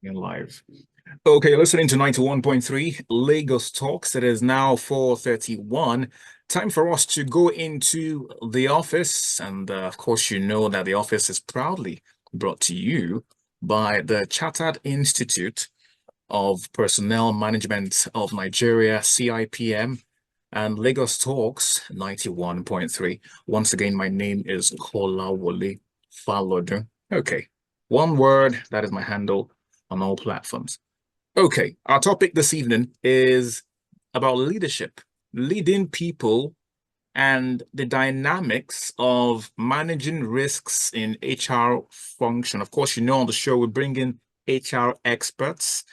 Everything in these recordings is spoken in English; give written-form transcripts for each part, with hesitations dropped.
In live. Okay, you're listening to 91.3 Lagos Talks. It is now 4:31. Time for us to go into the office. And of course, you know that the office is proudly brought to you by the Chartered Institute of Personnel Management of Nigeria, CIPM, and Lagos Talks 91.3. Once again, my name is Kolawole Falodun. Okay, one word, that is my handle on all platforms. Okay, our topic this evening is about leadership, leading people, and the dynamics of managing risks in HR function. Of course, you know, on the show, we bring in HR experts.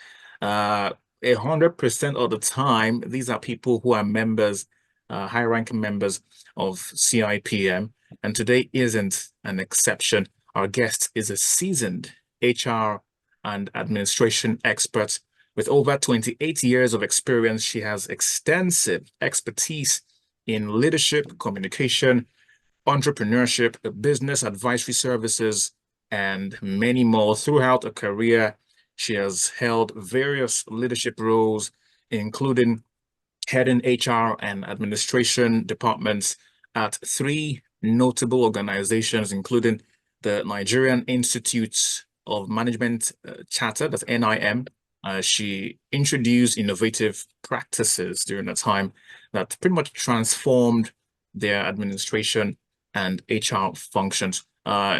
100% of the time, these are people who are members, high-ranking members of CIPM, and today isn't an exception. Our guest is a seasoned HR and administration expert with over 28 years of experience. She has extensive expertise in leadership, communication, entrepreneurship, business advisory services, and many more. Throughout her career, she has held various leadership roles, including heading HR and administration departments at three notable organizations, including the Nigerian Institute of Management Charter, that's NIM. She introduced innovative practices during the time that pretty much transformed their administration and HR functions.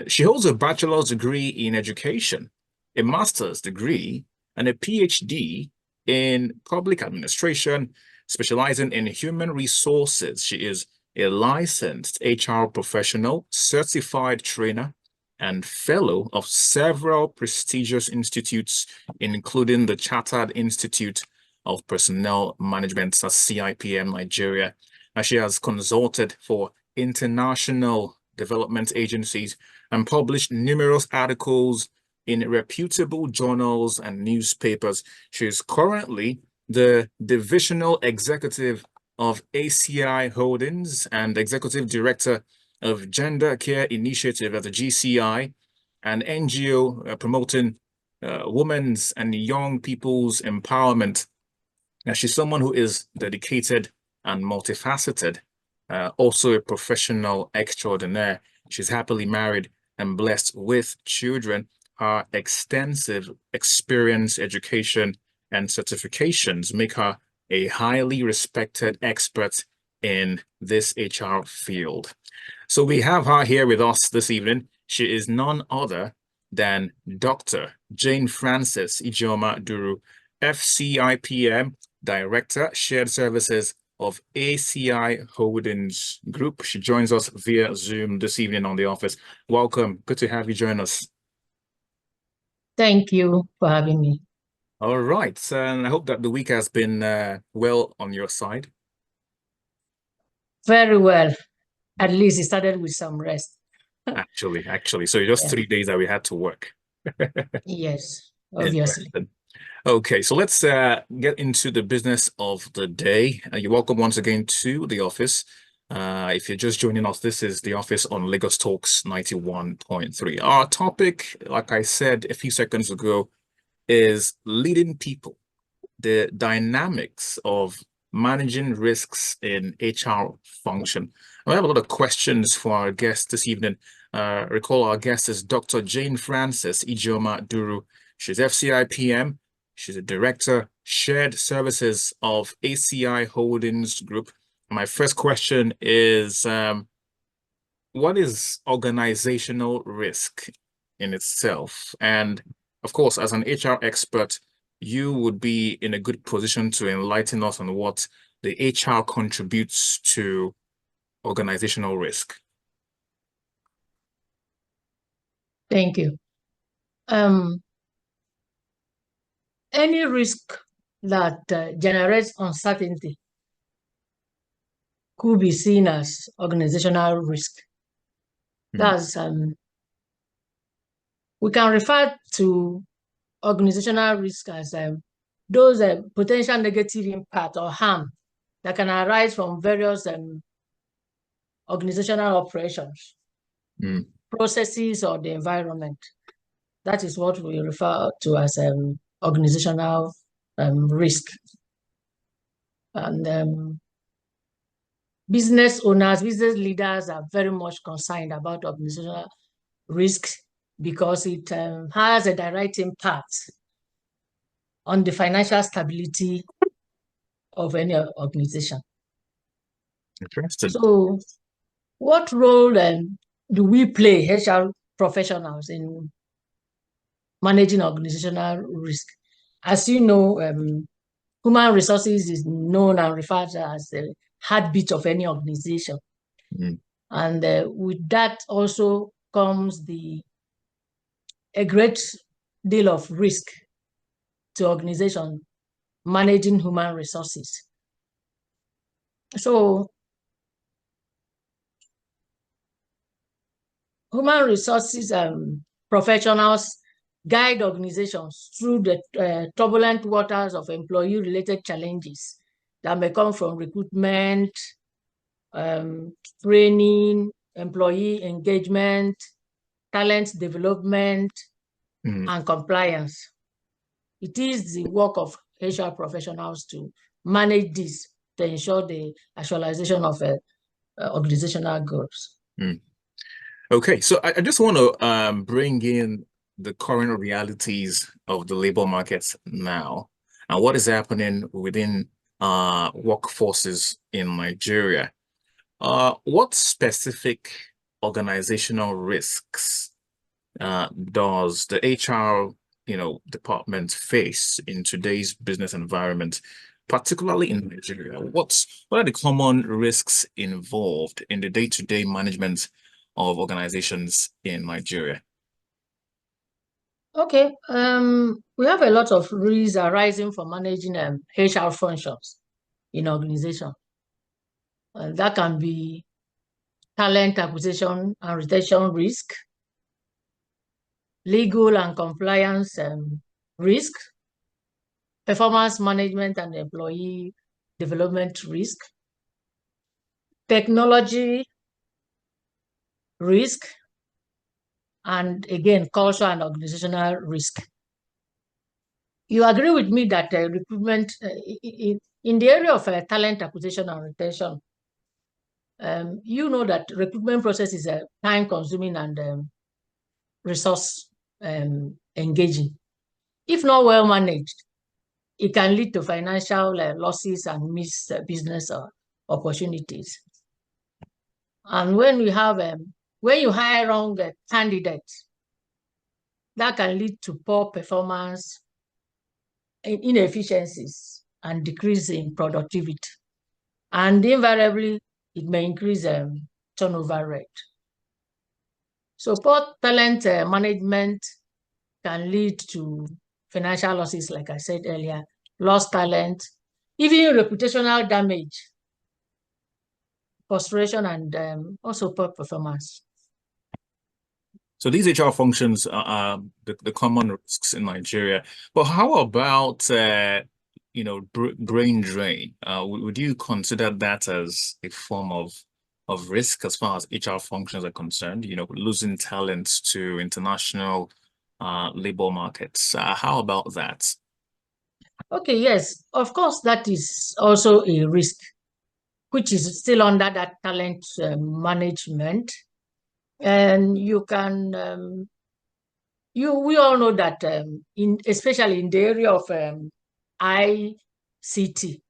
She holds a bachelor's degree in education, a master's degree, and a PhD in public administration, specializing in human resources. She is a licensed HR professional, certified trainer, and fellow of several prestigious institutes, including the Chartered Institute of Personnel Management, CIPM, Nigeria. She has consulted for international development agencies and published numerous articles in reputable journals and newspapers. She is currently the divisional executive of ACI Holdings and executive director of Gender Care Initiative at the GCI, an NGO promoting women's and young people's empowerment. Now, she's someone who is dedicated and multifaceted, also a professional extraordinaire. She's happily married and blessed with children. Her extensive experience, education, and certifications make her a highly respected expert in this HR field. So we have her here with us this evening. She is none other than Dr. Janefrancis Ijeoma Duru, FCIPM Director, Shared Services of ACI Holdings Group. She joins us via Zoom this evening on the office. Welcome. Good to have you join us. Thank you for having me. All right. And I hope that the week has been well on your side. Very well. At least it started with some rest. Actually. So just 3 days that we had to work. Yes, obviously. Okay, so let's get into the business of the day. You're welcome once again to the office. If you're just joining us, this is the office on Lagos Talks 91.3. Our topic, like I said a few seconds ago, is leading people, the dynamics of managing risks in HR function. I have a lot of questions for our guest this evening. Recall our guest is Dr. Janefrancis Ijeoma Duru. She's FCIPM. She's a director, shared services of ACI Holdings Group. My first question is, what is organizational risk in itself? And of course, as an HR expert, you would be in a good position to enlighten us on what the HR contributes to organizational risk. Thank you. Any risk that generates uncertainty could be seen as organizational risk. That's we can refer to organizational risk as those potential negative impact or harm that can arise from various organizational operations, processes, or the environment. That is what we refer to as organizational risk. And business owners, business leaders are very much concerned about organizational risk because it has a direct impact on the financial stability of any organization. Interesting. So, what role do we play, HR professionals, in managing organizational risk? As you know, human resources is known and referred to as the heartbeat of any organization. Mm. And with that also comes a great deal of risk to organization managing human resources. So human resources professionals guide organizations through the turbulent waters of employee-related challenges that may come from recruitment, training, employee engagement, talent development, and compliance. It is the work of HR professionals to manage this to ensure the actualization of organizational goals. Okay, so I just want to bring in the current realities of the labor markets now and what is happening within workforces in Nigeria. What specific organizational risks does the HR, department face in today's business environment, particularly in Nigeria? What are the common risks involved in the day-to-day management of organizations in Nigeria? Okay, we have a lot of risks arising from managing HR functions in organization. And that can be talent acquisition and retention risk, legal and compliance risk, performance management and employee development risk, technology risk, and again, culture and organizational risk. You agree with me that recruitment in the area of talent acquisition and retention, you know that recruitment process is time-consuming and resource engaging. If not well managed, it can lead to financial losses and missed business opportunities. And when we have when you hire wrong candidates, that can lead to poor performance, inefficiencies, and decrease in productivity. And invariably, it may increase turnover rate. So poor talent management can lead to financial losses, like I said earlier, lost talent, even reputational damage, frustration, and also poor performance. So these HR functions are the common risks in Nigeria. But how about brain drain? Would you consider that as a form of risk as far as HR functions are concerned? Losing talents to international labor markets. How about that? Okay, yes, of course, that is also a risk, which is still under that talent management. And you can, we all know that especially in the area of ICT,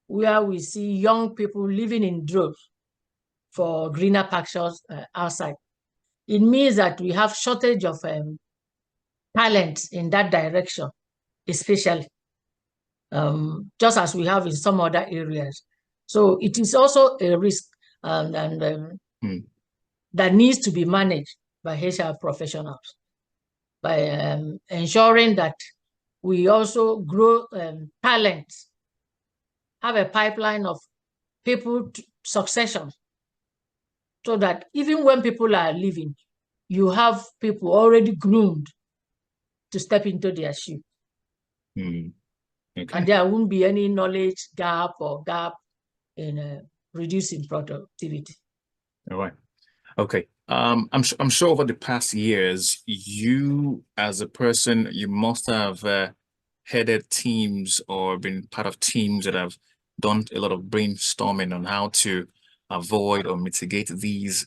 where we see young people living in droves for greener pastures outside, it means that we have shortage of talent in that direction, especially, just as we have in some other areas. So it is also a risk that needs to be managed by HR professionals by ensuring that we also grow talent, have a pipeline of people succession, so that even when people are leaving, you have people already groomed to step into their shoe. Okay. And there won't be any knowledge gap or gap in reducing productivity. All right. Okay. I'm sure over the past years, you as a person, you must have headed teams or been part of teams that have done a lot of brainstorming on how to avoid or mitigate these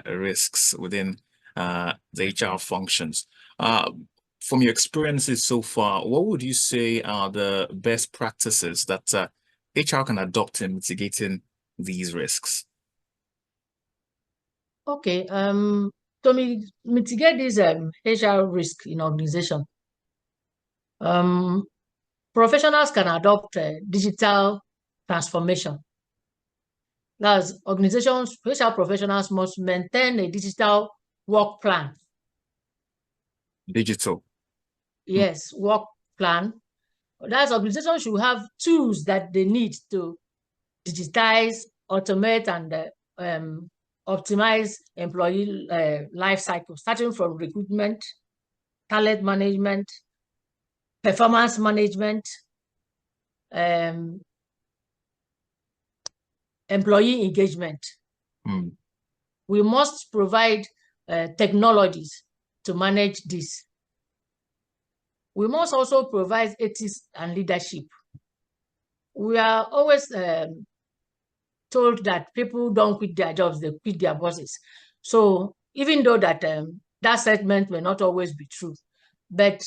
risks within the HR functions. From your experiences so far, what would you say are the best practices that HR can adopt in mitigating these risks? Okay, to mitigate this HR risk in organization, professionals can adopt digital transformation. That's organizations, HR professionals must maintain a digital work plan. Digital. Yes, work plan. That's organizations should have tools that they need to digitize, automate, and optimize employee life cycle, starting from recruitment, talent management, performance management, employee engagement. Mm. We must provide technologies to manage this. We must also provide ethics and leadership. We are always told that people don't quit their jobs, they quit their bosses. So even though that that statement may not always be true, but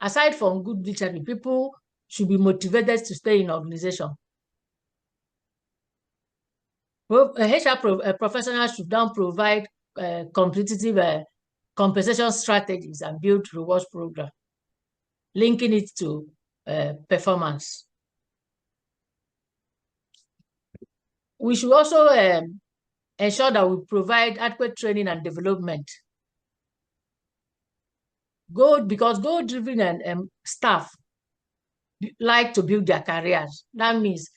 aside from good leadership, people should be motivated to stay in organization. HR professionals should then provide competitive compensation strategies and build rewards program, linking it to performance. We should also ensure that we provide adequate training and development. Because goal-driven and staff like to build their careers. That means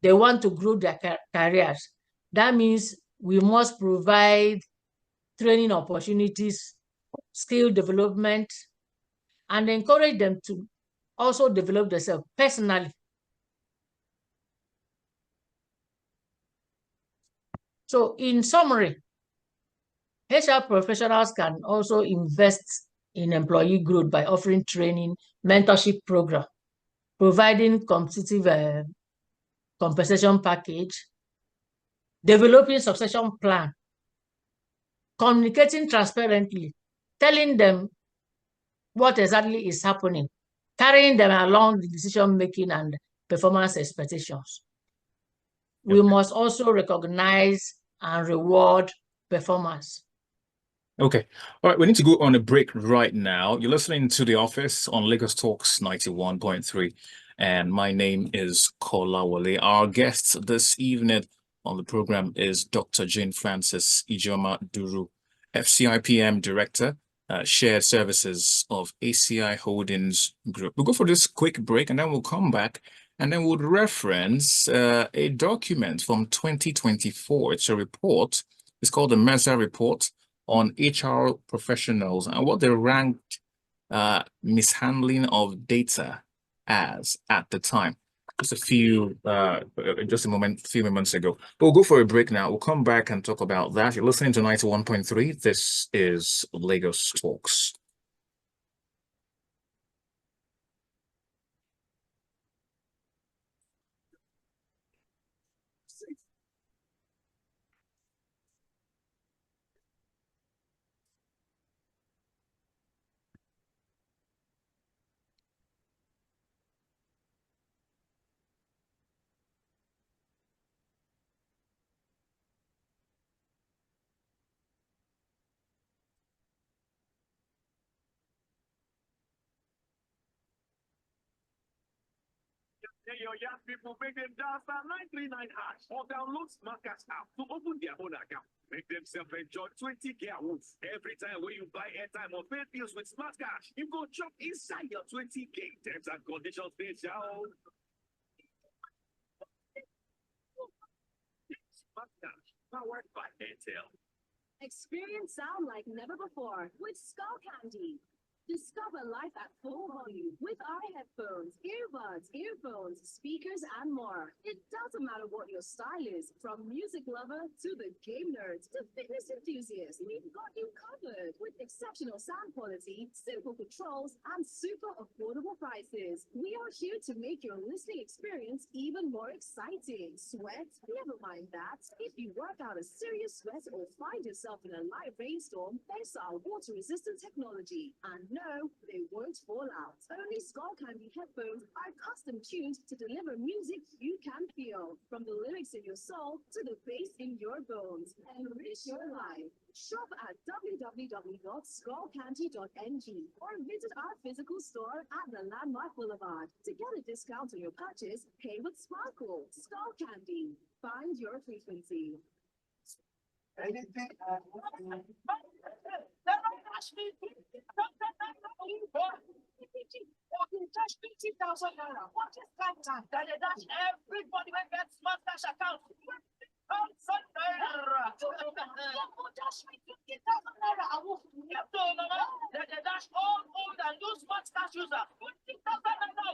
they want to grow their careers. That means we must provide training opportunities, skill development, and encourage them to also develop themselves personally. So in summary, HR professionals can also invest in employee growth by offering training, mentorship program, providing competitive compensation package, developing succession plan, communicating transparently, telling them what exactly is happening, carrying them along the decision-making and performance expectations. We must also recognize and reward performance. Okay. All right. We need to go on a break right now. You're listening to The Office on Lagos Talks 91.3. And my name is Kola Wale. Our guest this evening on the program is Dr. Janefrancis Ijeoma Duru, FCIPM Director, Shared Services of ACI Holdings Group. We'll go for this quick break and then we'll come back and then we'll reference a document from 2024. It's a report. It's called the Mercer Report on HR professionals and what they ranked mishandling of data as at the time. Just a few moments ago. But we'll go for a break now. We'll come back and talk about that. You're listening to 91.3. This is Lagos Talks. Your young people make them dial star 939 hash or download SmartCash app to open their own account. Make themselves enjoy 20 gigawatt every time when you buy airtime or pay bills with SmartCash. You go chop inside your 20 gig. Terms and conditions dey down. SmartCash powered by Airtel. Experience sound like never before with Skull Candy. Discover life at full volume with our headphones, earbuds, speakers, and more. It doesn't matter what your style is, from music lover to the game nerd to fitness enthusiast, we've got you covered with exceptional sound quality, simple controls, and super affordable prices. We are here to make your listening experience even more exciting. Sweat? Never mind that. If you work out a serious sweat or find yourself in a live rainstorm, there's our water-resistant technology. And no, they won't fall out. Only Skull Candy headphones are custom tuned to deliver music you can feel, from the lyrics in your soul to the bass in your bones. Enrich your life. Shop at www.skullcandy.ng or visit our physical store at the Landmark Boulevard. To get a discount on your purchase, pay with Sparkle. Skull Candy. Find your frequency. Anything? Dash 50,000 naira. What is that time? That they dash everybody when gets smart cash account. 50,000 naira. Dash 50,000 naira. I will get to that they dash all old and new smart cash user. 50,000 naira.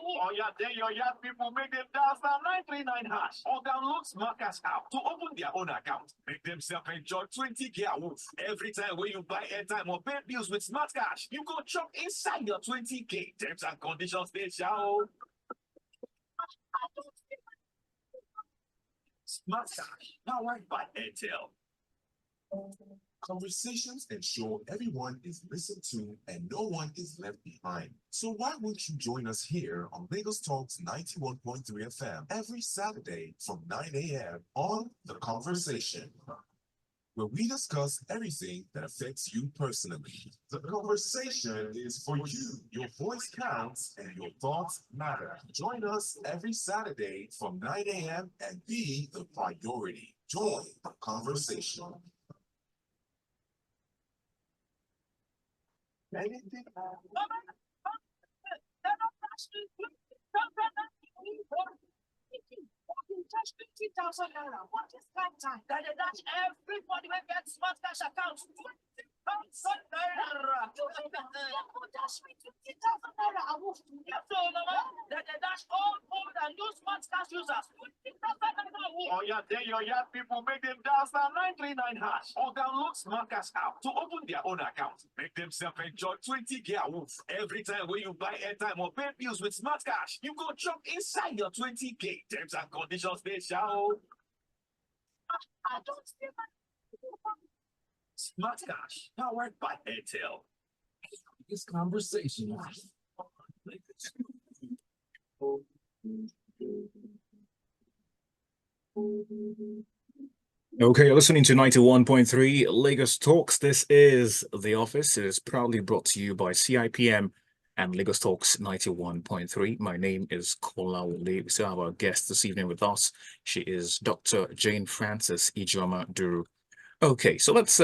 Oh yeah, there your young people make them dial star 939 hash or download Smart Cash app to open their own account. Make themselves enjoy 20 gigawatt every time when you buy airtime or pay bills with Smart Cash. You go chop inside your 20K. Terms and conditions they shall. Smart Cash, powered by Airtel. Conversations ensure everyone is listened to and no one is left behind. So why won't you join us here on Lagos Talks 91.3 FM every Saturday from 9 a.m. on The Conversation, where we discuss everything that affects you personally. The conversation is for you. Your voice counts and your thoughts matter. Join us every Saturday from 9 a.m. and be the priority. Join the conversation. Anything? Dash 50,000 naira. What is that time? That they dash everybody when gets smart cash account. 20,000 naira. Dash 50,000 naira. I will get to that they dash all old and new smart cash users. 20,000 naira. Oh yeah, there your young people make them dial star 939 hash or download Smart Cash app to open their own account. Make themselves enjoy 20 gigawatt every time when you buy airtime or pay bills with Smart Cash. You go chop inside your 20K. Terms and conditions they shall. I don't see my Smart Cash, powered by Airtel. This conversation. Okay, you're listening to 91.3 Lagos Talks. This is The Office. It is proudly brought to you by CIPM and Lagos Talks 91.3. My name is Kola Wole. We still have our guest this evening with us. She is Dr. Janefrancis Ijeoma Duru. Okay, so let's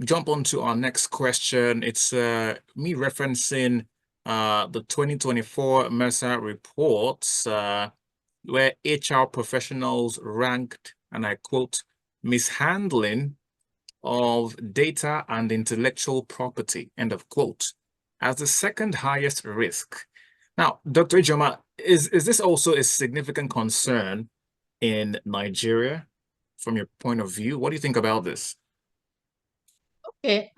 jump on to our next question. It's me referencing the 2024 MERSA reports where HR professionals ranked, and I quote, mishandling of data and intellectual property, end of quote, as the second highest risk. Now, Dr. Ijeoma, is this also a significant concern in Nigeria from your point of view? What do you think about this? Okay,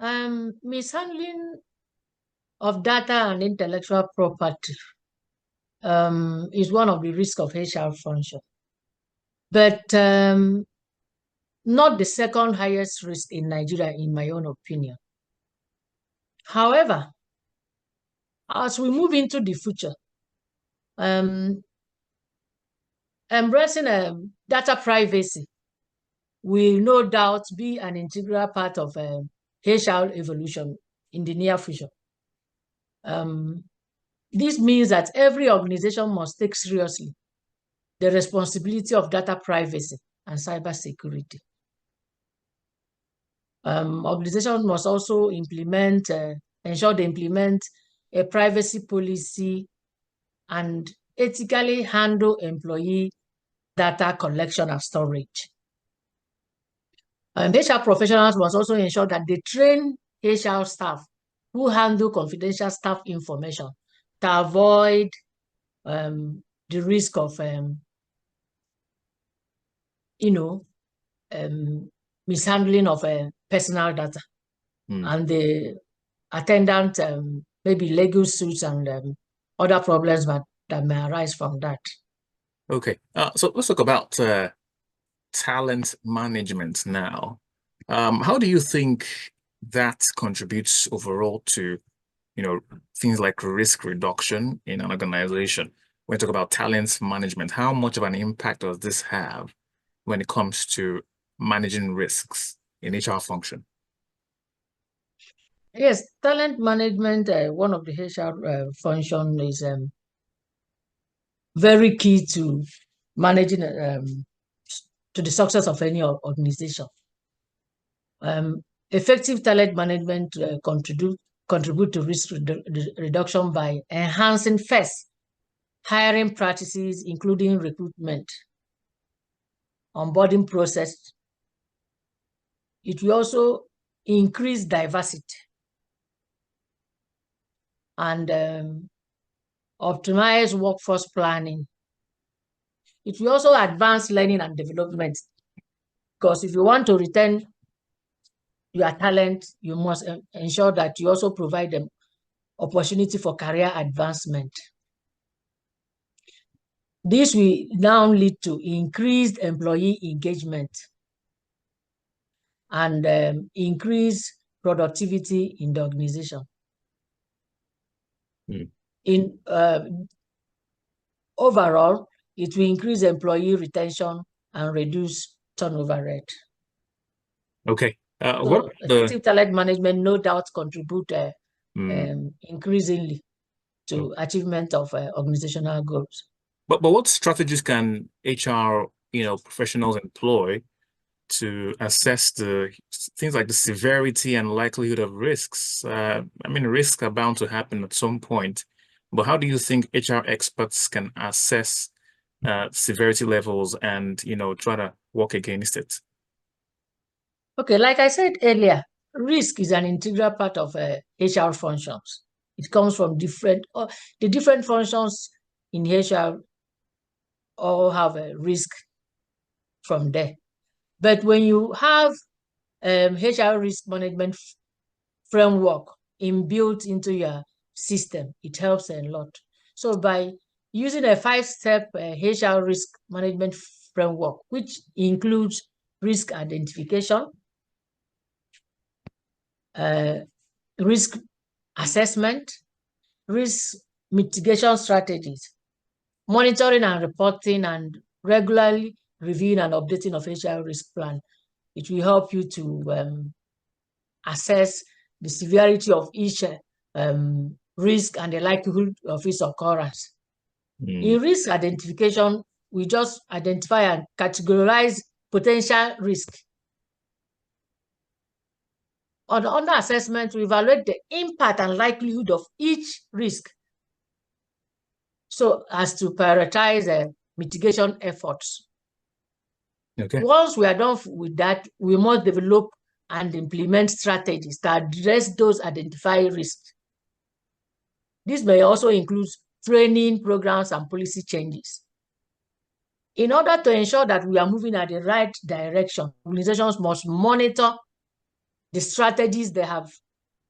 mishandling of data and intellectual property is one of the risks of HR function, but not the second highest risk in Nigeria, in my own opinion. However, as we move into the future, embracing data privacy will no doubt be an integral part of HR evolution in the near future. This means that every organization must take seriously the responsibility of data privacy and cybersecurity. Organizations must also ensure they implement a privacy policy and ethically handle employee data collection and storage. HR professionals must also ensure that they train HR staff who handle confidential staff information to avoid the risk of, mishandling of personal data and the attendant, maybe legal suits and other problems that may arise from that. Okay, so let's talk about talent management now. How do you think that contributes overall to, things like risk reduction in an organization? When we talk about talent management, how much of an impact does this have when it comes to managing risks in HR function? Yes, talent management, one of the HR function is very key to managing to the success of any organization. Effective talent management contribute to risk reduction by enhancing first hiring practices, including recruitment, onboarding process. It will also increase diversity and optimize workforce planning. It will also advance learning and development, because if you want to retain your talent, you must ensure that you also provide them opportunity for career advancement. This will now lead to increased employee engagement and increased productivity in the organization. In overall, it will increase employee retention and reduce turnover rate. Okay. So effective talent management no doubt contribute increasingly to achievement of organizational goals. But what strategies can HR professionals employ to assess the things like the severity and likelihood of risks? I mean, risks are bound to happen at some point, but how do you think HR experts can assess severity levels and try to work against it? Okay, like I said earlier, risk is an integral part of HR functions. It comes from the different functions in HR all have a risk from there. But when you have HR risk management framework inbuilt into your system, it helps a lot. So by using a 5-step HR risk management framework, which includes risk identification, risk assessment, risk mitigation strategies, monitoring and reporting, and regularly reviewing and updating of HR risk plan, it will help you to assess the severity of each risk and the likelihood of its occurrence. In risk identification, we just identify and categorize potential risk. Under assessment, we evaluate the impact and likelihood of each risk so as to prioritize mitigation efforts. Okay. Once we are done with that, we must develop and implement strategies to address those identified risks. This may also include training programs and policy changes. In order to ensure that we are moving in the right direction, organizations must monitor the strategies they have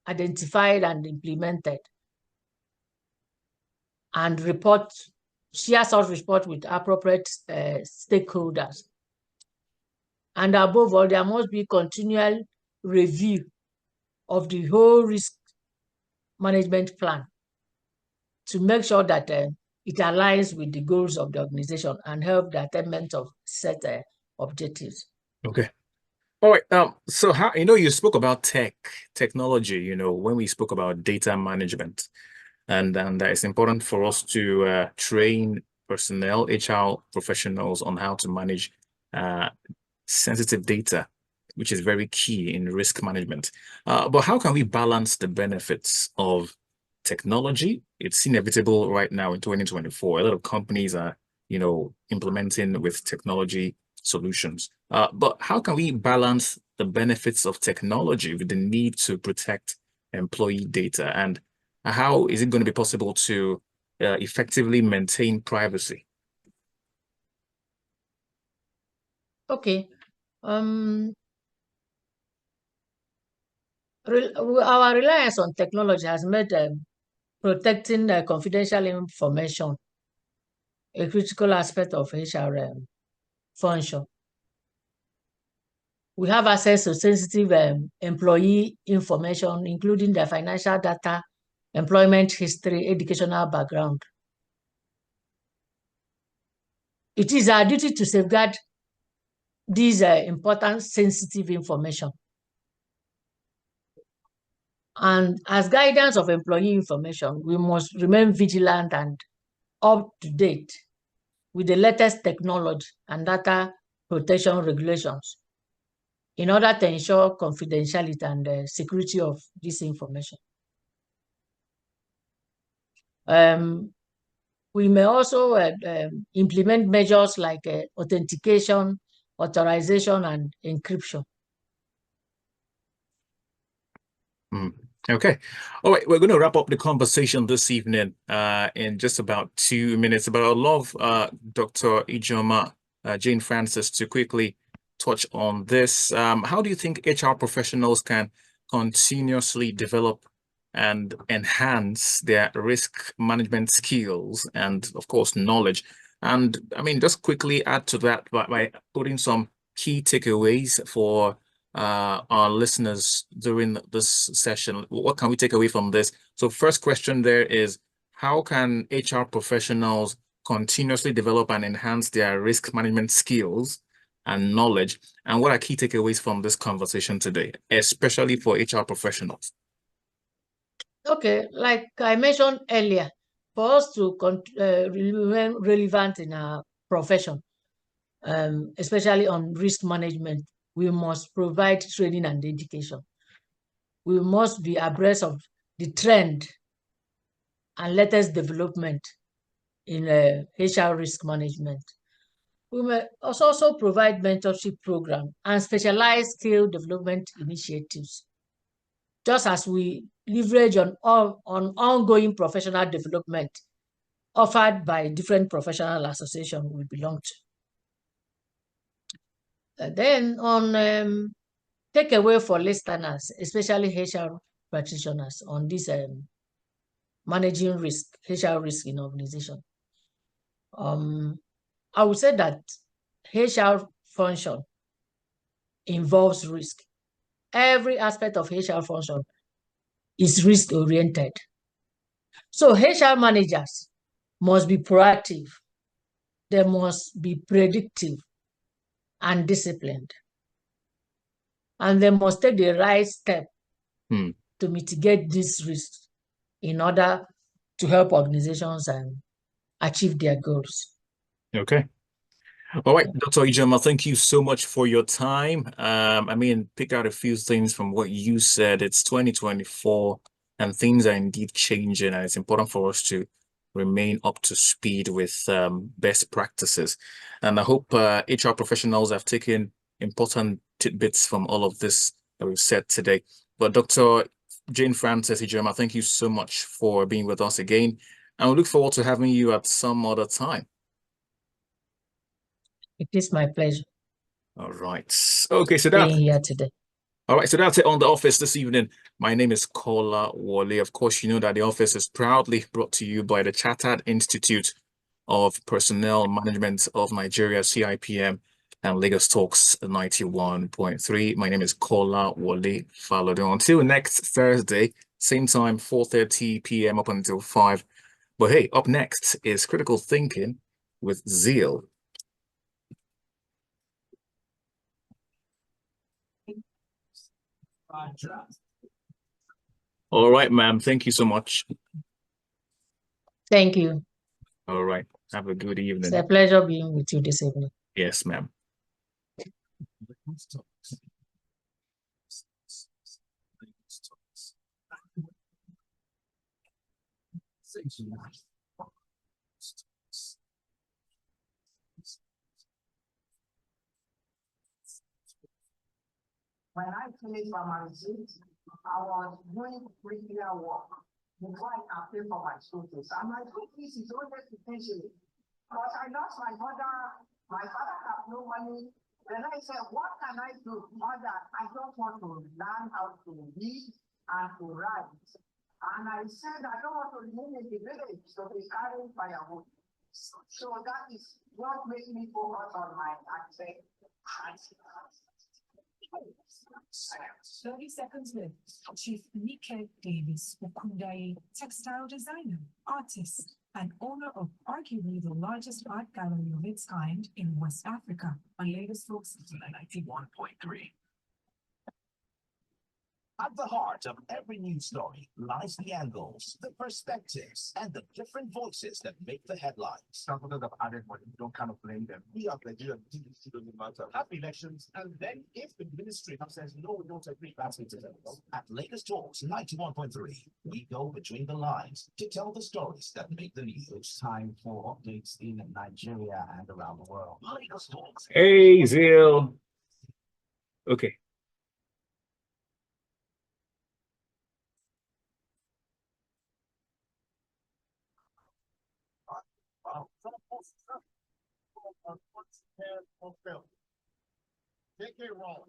identified and implemented, and share such report with appropriate stakeholders. And above all, there must be continual review of the whole risk management plan to make sure that it aligns with the goals of the organization and help the attainment of set objectives. Okay. All right. So how you spoke about technology, when we spoke about data management, and it's important for us to train personnel, HR professionals on how to manage sensitive data, which is very key in risk management. But how can we balance the benefits of technology? It's inevitable right now in 2024. A lot of companies are, implementing with technology solutions. But how can we balance the benefits of technology with the need to protect employee data, and how is it going to be possible to effectively maintain privacy? Okay. Our reliance on technology has made protecting confidential information a critical aspect of HR function. We have access to sensitive employee information, including their financial data, employment history, educational background. It is our duty to safeguard these important sensitive information. And as guidance of employee information, we must remain vigilant and up to date with the latest technology and data protection regulations in order to ensure confidentiality and security of this information. We may also implement measures like authentication, authorization, and encryption. Okay. All right. We're going to wrap up the conversation this evening in just about 2 minutes. But I'd love Dr. Ijeoma, Janefrancis, to quickly touch on this. How do you think HR professionals can continuously develop and enhance their risk management skills and, of course, knowledge? And I mean, just quickly add to that by putting some key takeaways for our listeners during this session. What can we take away from this? So first question there is, how can HR professionals continuously develop and enhance their risk management skills and knowledge? And what are key takeaways from this conversation today, especially for HR professionals? Okay, like I mentioned earlier, for us to remain relevant in our profession, especially on risk management, we must provide training and education. We must be abreast of the trend and latest development in HR risk management. We may also provide mentorship program and specialized skill development initiatives, just as we leverage on ongoing professional development offered by different professional associations we belong to. Then on takeaway for listeners, especially HR practitioners, on this managing risk, HR risk in organization. I would say that HR function involves risk. Every aspect of HR function is risk-oriented. So HR managers must be proactive. They must be predictive and disciplined. And they must take the right step to mitigate these risks in order to help organizations achieve their goals. Okay. All right, Dr. Ijeoma, thank you so much for your time. I mean, pick out a few things from what you said. It's 2024 and things are indeed changing, and it's important for us to remain up to speed with best practices. And I hope HR professionals have taken important tidbits from all of this that we've said today. But Dr. Janefrancis Ijeoma, thank you so much for being with us again. And we look forward to having you at some other time. It is my pleasure. All right. Okay, so being here today. All right, so that's it on The Office this evening. My name is Kola Wole. Of course, you know that The Office is proudly brought to you by the Chartered Institute of Personnel Management of Nigeria, CIPM, and Lagos Talks 91.3. My name is Kola Wole Falodun. Until next Thursday, same time, 4:30 p.m. up until 5. But hey, up next is Critical Thinking with Zeal. All right, ma'am. Thank you so much. Thank you. All right. Have a good evening. It's a pleasure being with you this evening. Yes, ma'am. When I finish my I was doing regular work before I can pay for my school fees. And my school fees is only potentially. But I lost my mother, my father have no money. Then I said, what can I do? Mother, I just want to learn how to read and to write. And I said, I don't want to remain in the village to be carrying firewood. So that is what made me focus on my accent. 30 seconds left. Chief Nike Davis Okundaye, textile designer, artist, and owner of arguably the largest art gallery of its kind in West Africa, on Lagos Folks 91.3. At the heart of every news story lies the angles, the perspectives, and the different voices that make the headlines. Stakeholders have added money. You don't kind of blame them. We have Nigeria, DDC doesn't matter. Have elections, and then if the ministry says no, we don't agree, that's it. At Lagos Talks 91.3, we go between the lines to tell the stories that make the news. It's time for updates in Nigeria and around the world. Lagos Talks. Hey, Zil. Okay. Take it wrong.